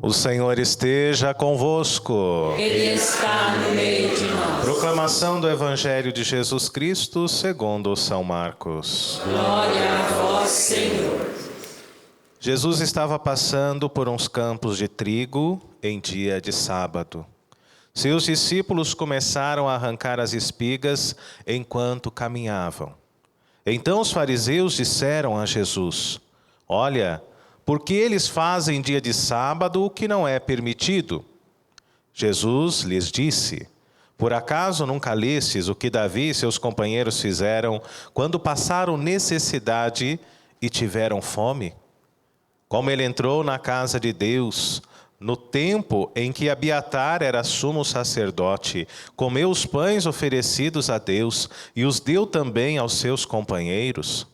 O Senhor esteja convosco. Ele está no meio de nós. Proclamação do Evangelho de Jesus Cristo segundo São Marcos. Glória a vós, Senhor. Jesus estava passando por uns campos de trigo em dia de sábado. Seus discípulos começaram a arrancar as espigas enquanto caminhavam. Então os fariseus disseram a Jesus: Olha, por que eles fazem dia de sábado o que não é permitido? Jesus lhes disse: Por acaso nunca lestes o que Davi e seus companheiros fizeram quando passaram necessidade e tiveram fome? Como ele entrou na casa de Deus, no tempo em que Abiatar era sumo sacerdote, comeu os pães oferecidos a Deus e os deu também aos seus companheiros.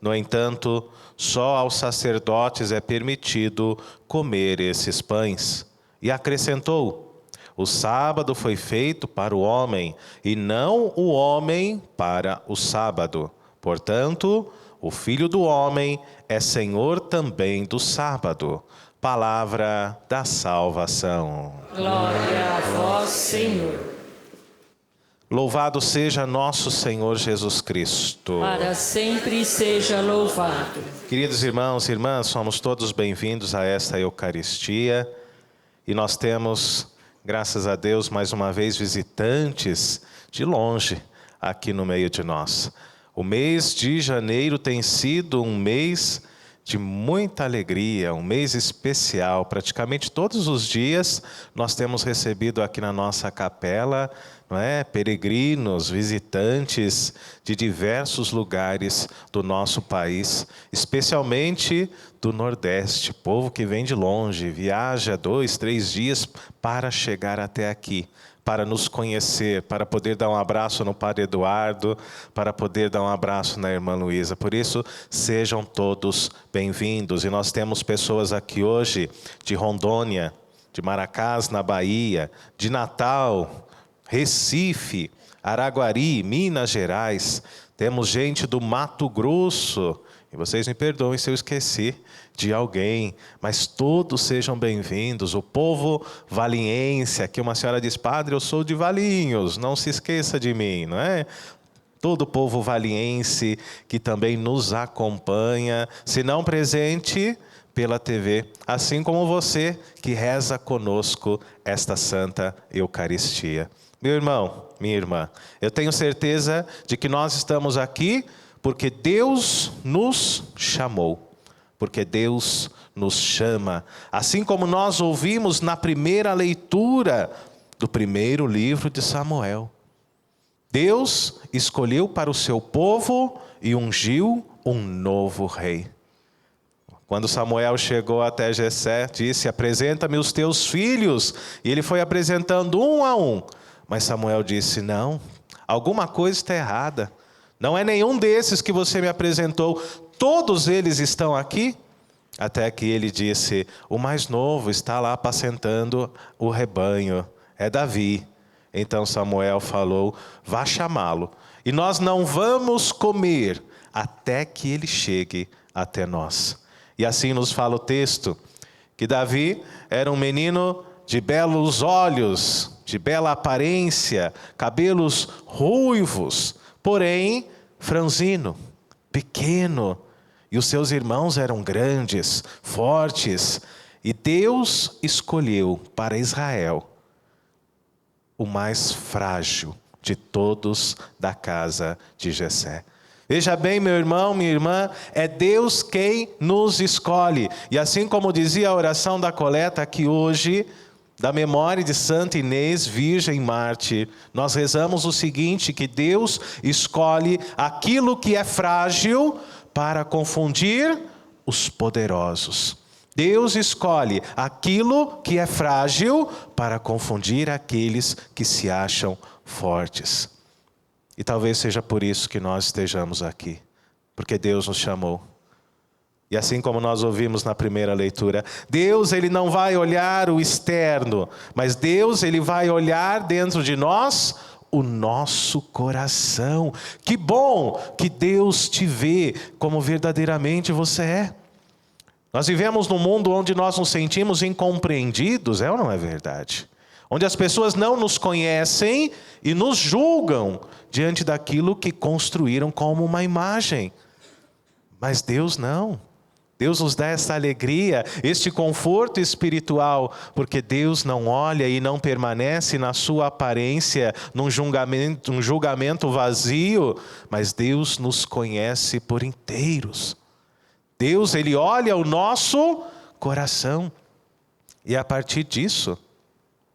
No entanto, só aos sacerdotes é permitido comer esses pães. E acrescentou: O sábado foi feito para o homem, e não o homem para o sábado. Portanto, o Filho do Homem é Senhor também do sábado. Palavra da salvação. Glória a vós, Senhor. Louvado seja nosso Senhor Jesus Cristo. Para sempre seja louvado. Queridos irmãos e irmãs, somos todos bem-vindos a esta Eucaristia. E nós temos, graças a Deus, mais uma vez visitantes de longe aqui no meio de nós. O mês de janeiro tem sido um mês de muita alegria, um mês especial. Praticamente todos os dias nós temos recebido aqui na nossa capela, não é, peregrinos, visitantes de diversos lugares do nosso país, especialmente do Nordeste, povo que vem de longe, viaja 2, 3 dias para chegar até aqui, para nos conhecer, para poder dar um abraço no Padre Eduardo, para poder dar um abraço na Irmã Luísa. Por isso, sejam todos bem-vindos. E nós temos pessoas aqui hoje de Rondônia, de Maracás, na Bahia, de Natal, Recife, Araguari, Minas Gerais. Temos gente do Mato Grosso. E vocês me perdoem se eu esqueci de alguém, mas todos sejam bem-vindos. O povo valiense, aqui uma senhora diz: Padre, eu sou de Valinhos, não se esqueça de mim, não é? Todo o povo valiense que também nos acompanha, se não presente, pela TV, assim como você que reza conosco esta Santa Eucaristia. Meu irmão, minha irmã, eu tenho certeza de que nós estamos aqui porque Deus nos chamou. Porque Deus nos chama. Assim como nós ouvimos na primeira leitura do primeiro livro de Samuel. Deus escolheu para o seu povo e ungiu um novo rei. Quando Samuel chegou até Jessé, disse: Apresenta-me os teus filhos. E ele foi apresentando um a um. Mas Samuel disse: Não, alguma coisa está errada. Não é nenhum desses que você me apresentou. Todos eles estão aqui? Até que ele disse: O mais novo está lá apacentando o rebanho. É Davi. Então Samuel falou: Vá chamá-lo. E nós não vamos comer até que ele chegue até nós. E assim nos fala o texto, que Davi era um menino de belos olhos, de bela aparência, cabelos ruivos, porém franzino, pequeno. E os seus irmãos eram grandes, fortes. E Deus escolheu para Israel o mais frágil de todos da casa de Jessé. Veja bem, meu irmão, minha irmã, é Deus quem nos escolhe. E assim como dizia a oração da coleta aqui hoje, da memória de Santa Inês, Virgem Mártir, nós rezamos o seguinte: que Deus escolhe aquilo que é frágil para confundir os poderosos. Deus escolhe aquilo que é frágil para confundir aqueles que se acham fortes. E talvez seja por isso que nós estejamos aqui, porque Deus nos chamou. E assim como nós ouvimos na primeira leitura, Deus, ele não vai olhar o externo, mas Deus, ele vai olhar dentro de nós o nosso coração. Que bom que Deus te vê como verdadeiramente você é. Nós vivemos num mundo onde nós nos sentimos incompreendidos, é ou não é verdade? Onde as pessoas não nos conhecem e nos julgam diante daquilo que construíram como uma imagem. Mas Deus não. Deus nos dá essa alegria, este conforto espiritual, porque Deus não olha e não permanece na sua aparência, num julgamento vazio, mas Deus nos conhece por inteiros. Deus, Ele olha o nosso coração. E é a partir disso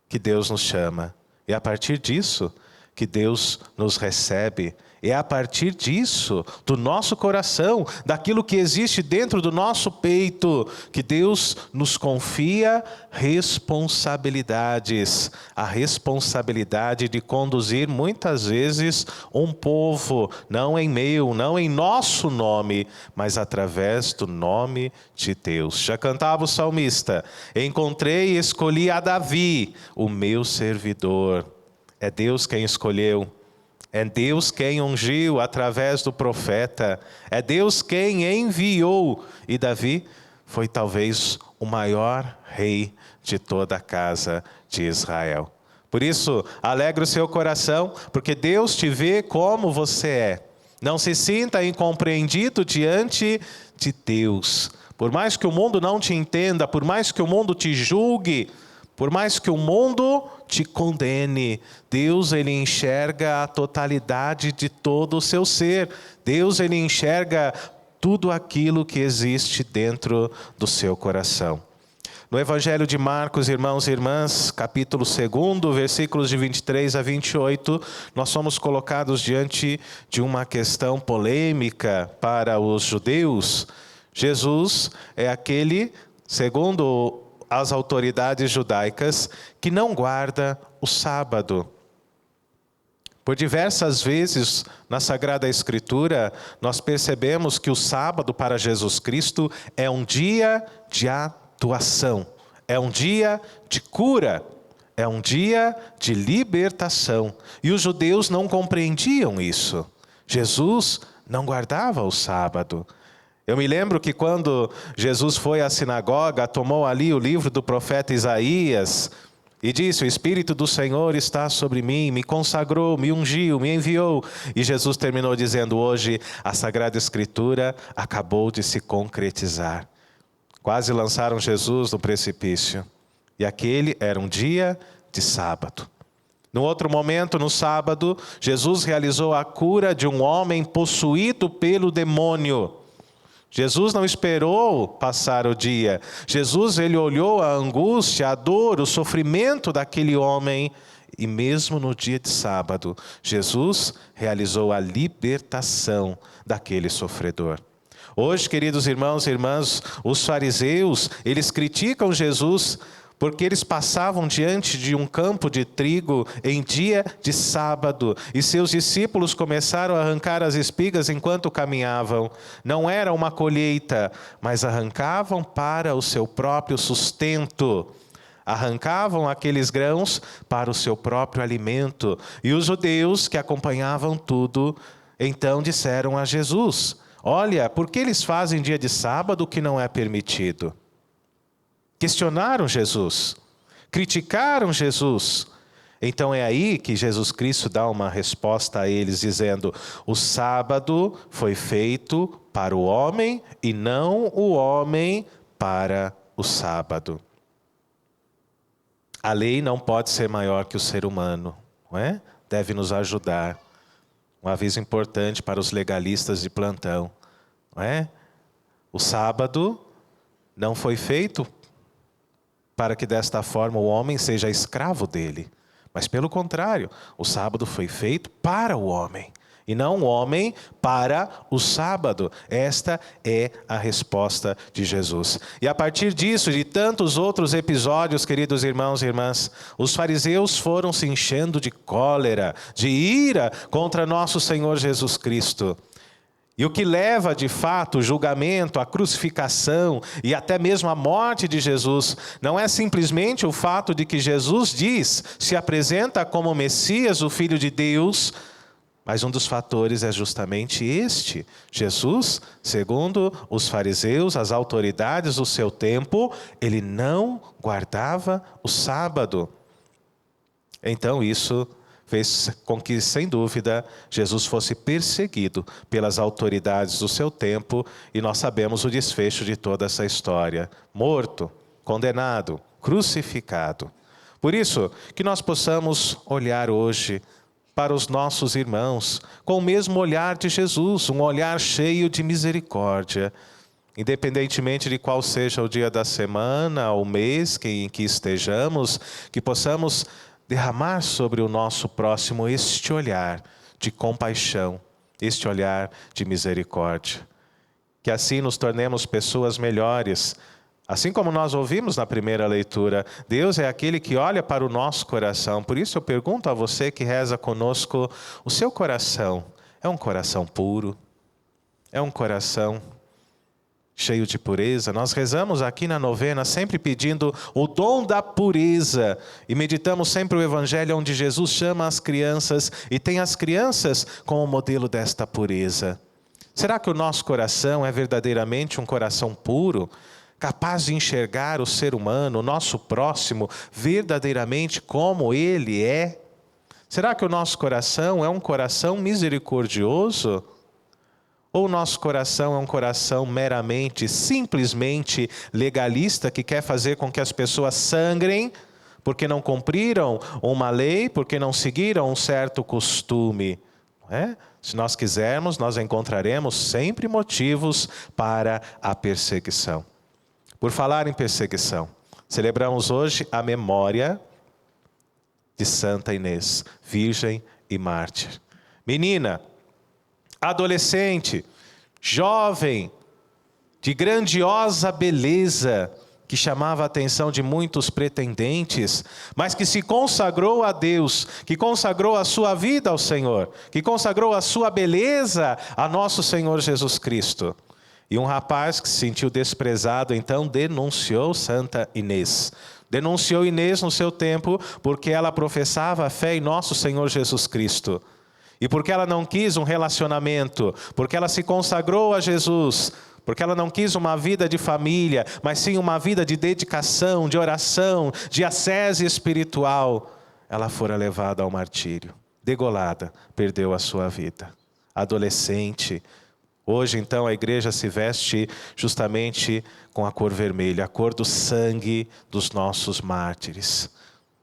que Deus nos chama. É a partir disso que Deus nos recebe. É a partir disso, do nosso coração, daquilo que existe dentro do nosso peito, que Deus nos confia responsabilidades. A responsabilidade de conduzir muitas vezes um povo, não em meu, não em nosso nome, mas através do nome de Deus. Já cantava o salmista: encontrei e escolhi a Davi, o meu servidor. É Deus quem escolheu. É Deus quem ungiu através do profeta. É Deus quem enviou. E Davi foi talvez o maior rei de toda a casa de Israel. Por isso, alegre o seu coração, porque Deus te vê como você é. Não se sinta incompreendido diante de Deus. Por mais que o mundo não te entenda, por mais que o mundo te julgue, por mais que o mundo te condene, Deus, Ele enxerga a totalidade de todo o seu ser. Deus, Ele enxerga tudo aquilo que existe dentro do seu coração. No Evangelho de Marcos, irmãos e irmãs, capítulo 2, versículos de 23 a 28, nós somos colocados diante de uma questão polêmica para os judeus. Jesus é aquele, segundo as autoridades judaicas, que não guarda o sábado. Por diversas vezes na Sagrada Escritura, nós percebemos que o sábado para Jesus Cristo é um dia de atuação, é um dia de cura, é um dia de libertação. E os judeus não compreendiam isso. Jesus não guardava o sábado. Eu me lembro que quando Jesus foi à sinagoga, tomou ali o livro do profeta Isaías e disse: o Espírito do Senhor está sobre mim, me consagrou, me ungiu, me enviou. E Jesus terminou dizendo: hoje a Sagrada Escritura acabou de se concretizar. Quase lançaram Jesus no precipício. E aquele era um dia de sábado. No outro momento, no sábado, Jesus realizou a cura de um homem possuído pelo demônio. Jesus não esperou passar o dia. Jesus, Ele olhou a angústia, a dor, o sofrimento daquele homem. E mesmo no dia de sábado, Jesus realizou a libertação daquele sofredor. Hoje, queridos irmãos e irmãs, os fariseus, eles criticam Jesus porque eles passavam diante de um campo de trigo em dia de sábado, e seus discípulos começaram a arrancar as espigas enquanto caminhavam. Não era uma colheita, mas arrancavam para o seu próprio sustento. Arrancavam aqueles grãos para o seu próprio alimento. E os judeus que acompanhavam tudo, então disseram a Jesus: olha, por que eles fazem dia de sábado o que não é permitido? Questionaram Jesus, criticaram Jesus. Então é aí que Jesus Cristo dá uma resposta a eles, dizendo: o sábado foi feito para o homem e não o homem para o sábado. A lei não pode ser maior que o ser humano, não é? Deve nos ajudar. Um aviso importante para os legalistas de plantão, não é? O sábado não foi feito para que desta forma o homem seja escravo dele. Mas pelo contrário, o sábado foi feito para o homem, e não o homem para o sábado. Esta é a resposta de Jesus. E a partir disso, de tantos outros episódios, queridos irmãos e irmãs, os fariseus foram se enchendo de cólera, de ira contra nosso Senhor Jesus Cristo. E o que leva, de fato, o julgamento, a crucificação e até mesmo a morte de Jesus, não é simplesmente o fato de que Jesus se apresenta como Messias, o Filho de Deus, Mas um dos fatores é justamente este. Jesus, segundo os fariseus, as autoridades do seu tempo, ele não guardava o sábado. Então isso fez com que, sem dúvida, Jesus fosse perseguido pelas autoridades do seu tempo, e nós sabemos o desfecho de toda essa história: morto, condenado, crucificado. Por isso, que nós possamos olhar hoje para os nossos irmãos com o mesmo olhar de Jesus, um olhar cheio de misericórdia. Independentemente de qual seja o dia da semana, o mês em que estejamos, que possamos derramar sobre o nosso próximo este olhar de compaixão, este olhar de misericórdia. Que assim nos tornemos pessoas melhores. Assim como nós ouvimos na primeira leitura, Deus é aquele que olha para o nosso coração. Por isso eu pergunto a você que reza conosco: o seu coração é um coração puro? É um coração cheio de pureza? Nós rezamos aqui na novena sempre pedindo o dom da pureza, e meditamos sempre o Evangelho onde Jesus chama as crianças e tem as crianças como modelo desta pureza. Será que o nosso coração é verdadeiramente um coração puro, capaz de enxergar o ser humano, o nosso próximo, verdadeiramente como ele é? Será que o nosso coração é um coração misericordioso? Ou o nosso coração é um coração meramente, simplesmente legalista, que quer fazer com que as pessoas sangrem porque não cumpriram uma lei, porque não seguiram um certo costume? Não é? Se nós quisermos, nós encontraremos sempre motivos para a perseguição. Por falar em perseguição, celebramos hoje a memória de Santa Inês, virgem e mártir. Menina, adolescente, jovem, de grandiosa beleza, que chamava a atenção de muitos pretendentes, mas que se consagrou a Deus, que consagrou a sua vida ao Senhor, que consagrou a sua beleza a nosso Senhor Jesus Cristo. E um rapaz que se sentiu desprezado, então denunciou Santa Inês. Denunciou Inês no seu tempo, porque ela professava a fé em nosso Senhor Jesus Cristo. E porque ela não quis um relacionamento, porque ela se consagrou a Jesus, porque ela não quis uma vida de família, mas sim uma vida de dedicação, de oração, de ascese espiritual, ela fora levada ao martírio. Degolada, perdeu a sua vida. Adolescente. Hoje, então, a igreja se veste justamente com a cor vermelha, a cor do sangue dos nossos mártires.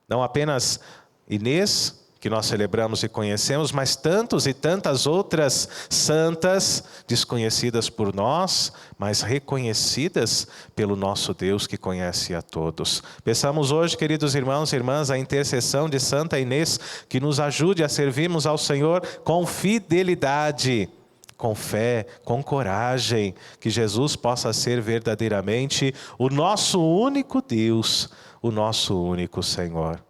Não apenas Inês, que nós celebramos e conhecemos, mas tantos e tantas outras santas, desconhecidas por nós, mas reconhecidas pelo nosso Deus que conhece a todos. Peçamos hoje, queridos irmãos e irmãs, a intercessão de Santa Inês, que nos ajude a servirmos ao Senhor com fidelidade, com fé, com coragem, que Jesus possa ser verdadeiramente o nosso único Deus, o nosso único Senhor.